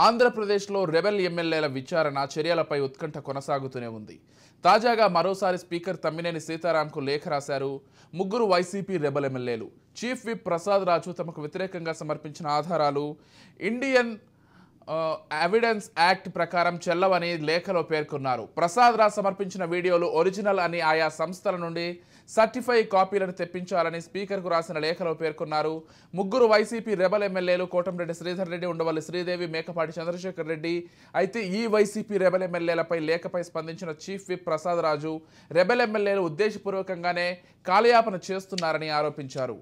ఆంధ్రప్రదేశ్లో రెబెల్ ఎమ్మెల్యేల విచారణ చర్యలపై ఉత్కంఠ కొనసాగుతూనే ఉంది. తాజాగా మరోసారి స్పీకర్ తమ్మినేని సీతారాంకు లేఖ రాశారు ముగ్గురు వైసీపీ రెబెల్ ఎమ్మెల్యేలు. చీఫ్ విప్ ప్రసాద్ రాజు తమకు వ్యతిరేకంగా సమర్పించిన ఆధారాలు ఇండియన్ ఎవిడెన్స్ యాక్ట్ ప్రకారం చెల్లవని లేఖలో పేర్కొన్నారు. ప్రసాద్ రాజ్ సమర్పించిన వీడియోలు ఒరిజినల్ అని ఆయా సంస్థల నుండి సర్టిఫై కాపీలను తెప్పించాలని స్పీకర్కు రాసిన లేఖలో పేర్కొన్నారు. ముగ్గురు వైసీపీ రెబెల్ ఎమ్మెల్యేలు కోటంరెడ్డి శ్రీధర్ రెడ్డి, ఉండవల్లి శ్రీదేవి, మేకపాటి చంద్రశేఖర్ రెడ్డి. అయితే ఈ వైసీపీ రెబెల్ ఎమ్మెల్యేలపై లేఖపై స్పందించిన చీఫ్ విప్ ప్రసాద్ రాజు రెబెల్ ఎమ్మెల్యేలు ఉద్దేశపూర్వకంగానే కాలయాపన చేస్తున్నారని ఆరోపించారు.